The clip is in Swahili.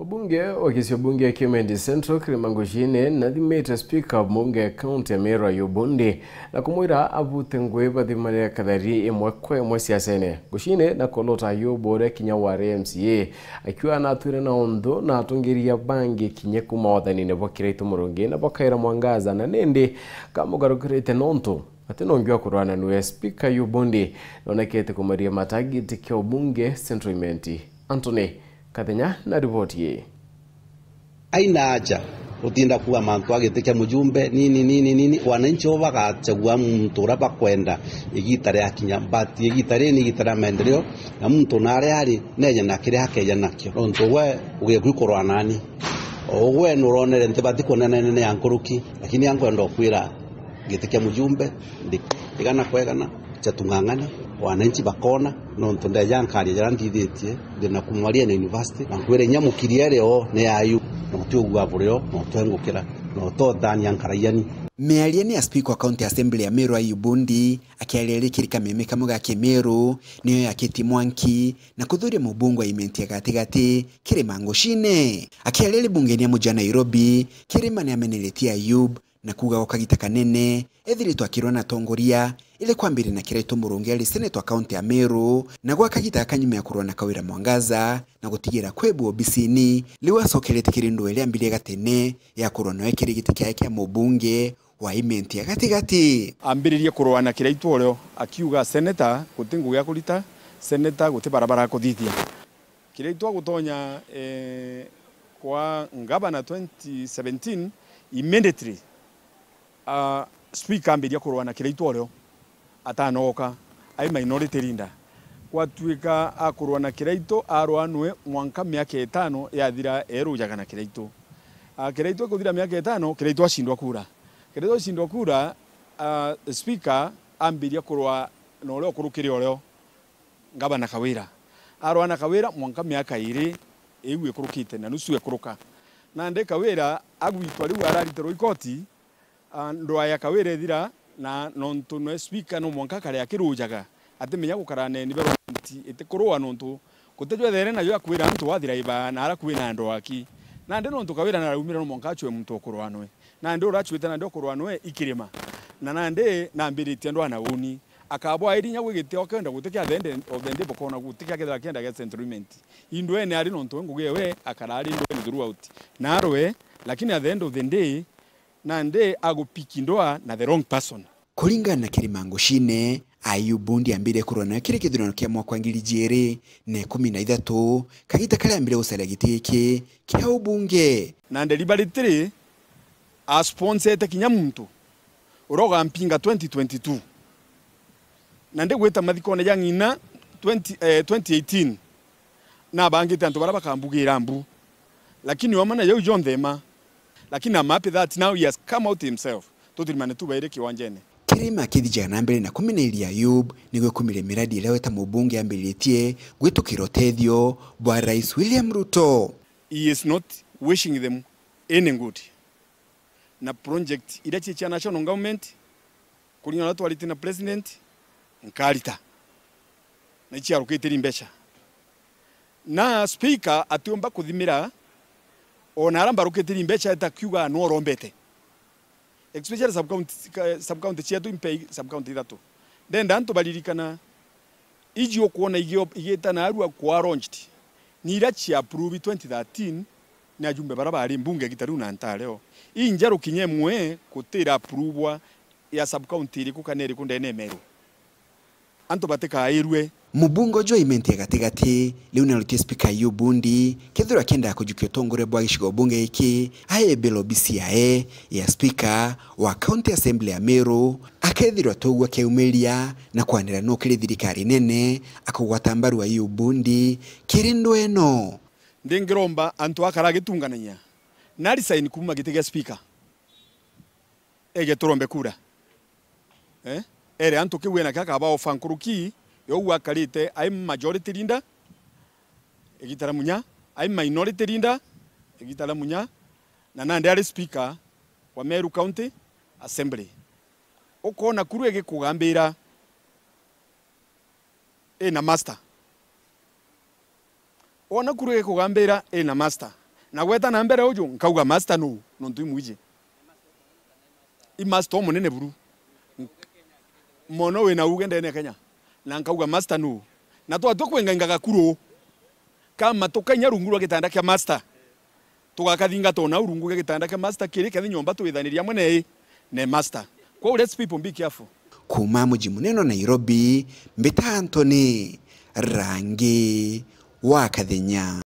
Ubunge wakisi bunge Kimendi Central Kilimangoshine na thimete speaker bunge county Mera Yubundi na kumwira avute ngwe bathimare kadhari imwe kwa imwe siasene gushine na kolota yobore kinyaware MCA akiwa na ature na ondo na atungiria bangi kinye kuma wathanine bokirete murungi na bokaira mwangaza na nende kamugarukirete nonto atinongiwa kurwana nuwe speaker Yubundi nonekete kumaria matagi tikyo bunge Central Imenti Anthony Kathenya na ripoti ye. Aina haja utinda kuwa mantu agitikia mujumbe nini wananchi bagachagua mtu raba kwenda igitare akinya bati igitare ni igitara maendeleo na mtu nare ari neje na kire hakeja nakyo onto we ugikurwa nani owe nuronere ntibati konene yankuruki lakini yangu ndo kwira gitikia mujumbe ndigana kwegana chatungangana wananchi bakona nonto ndayankari yarandithitie ndina kumwaria na university na kwire nyamukirie reo ne ayu no gwavureo no twengukira no todani yankarayani Mearia ni speaker wa county assembly ya Meru Yubundi akialele kirika meme kamuga Meru niyo yakiti Mwanki na kudhuria mubungu wa Imenti ya gatigati Kilimangoshine akialele bungeni ya muja Nairobi Kilimani ameneletia Ayub na kuga wakagita kanene ethirito akirona tongoria ile kwambiri na kireto murungi ali senator county ya Meru na gwakagita akanyume ya kurwana kawira mwangaza na gutigira kwebu obisini liwa sokelete kirindu ile ambiri gatene ya kurwana wekirigiti kya mubunge wa Imenti ya gatigati ambiririe kurwana kireito oryo akiuga senator gutingu gya kurita senator guti barabara kuthithia kireito gutonya kwa ngabana 2017 immediately speaker ambiria kurwana kireito oryo atanoka ai minority leader kwatuika akurwana kireito arwanwe mwanka miaka 5 yathira erujaga na kireito kireito kuthira miaka 5 kireito ashindwa kura kireito ashindwa kura speaker ambiria kurwa no leo kurukiri oryo ngabana kawira arwana kawira mwanka miaka 2 ewe kurukite na nusu ekuruka na nde kawira agwitwa riu araritero ikoti ndo aya kawira thira na nonto no speaker no mwanka kare akirujaga atimenya gukarane ni beronti itikurwa nonto kutejwe there na yo akwira mtu wathira iba na arakwina ndo aki na ndi nonto kawira na rumira no mwanka chwe mtu okurwanwe na ndi urachwite na ndi okurwanwe ikirima na ndi na mbiritie ndo ana uni akabwa irinya gwigite okenda gutikia thende obende bokona gutikia kethira kenda get settlement indwe ne ari nonto ngugewe akarari ndo throughout na arwe lakini at the end of the day na nde agupiki ndoa na the wrong person kulingana na Kilimangoshine Ayubundi ambire kurwana kire kithurano kia mwaka 2013 kagita kale ambire usala giteke kia ubunge na nde liberty a sponsor kinya muntu uroga mpinga 2022 na nde gweta mathikone ya ngina 2018 na bangite antu baraba kambugira mbu lakini wamana yo John Thema lakini I'm happy that now he has come out himself tutimane tu baire kiwanjene Kirima kithija na mbere na kumineri Ayub nigwe kumire miradi ile weta mubunge ambiritie gwitukiro tethio bwa Rais William Ruto. He is not wishing them any good na project ile cha national government kulinya watu walitina president nkalita na chia rukitiri mbesha na speaker atiomba kuthimira ona aramba rukitiri mbecha etakiuga no rombete especially sub county chetu impei sub county thatu then danto balirikana iji okuona igeta na arua kwa launched ni irachi approve 2013 na jumbe baraba ali mbunge gitaru na ntaleo injaru kinyemwe kutira approve ya sub county iri kukaneri kundene Meru anto bateka airwe mubungo jo Imenti ya gatigati liuna lutie speaker Yubundi kethura kenda kujukio tongore bwa gishigo bunge iki aye belo BCAE ya speaker wa county assembly ya Meru akethirwa togwa keumelia na kwanira no kiri thirikari nene akugwatambaru wa Yubundi kirindo eno ndingiromba antu akaragitungananya nari sign kuma gitege speaker ege turombe kura ere antu kiwena kaka ba ofankuruki yo wakarite ai majority linda egitara munya ai minority linda egitara munya na nande ari speaker wa Meru County Assembly ukona kuru egikugambira na master ona kuru egikugambira na master na gweta na mbere uju nkauga master no nontu imwije I master munene buru mono we na ugende ne Kenya na nkauga master no na twa tukwenga gakuro kama tukanya rungurwa gitanda kya master tugakathinga tona urungu gitanda kya master kiri kathi nyomba twithaniria mwene ne master kwa let's people be careful. Kuma muji muneno Nairobi, Mbita Anthony Rangi wa Kathenya.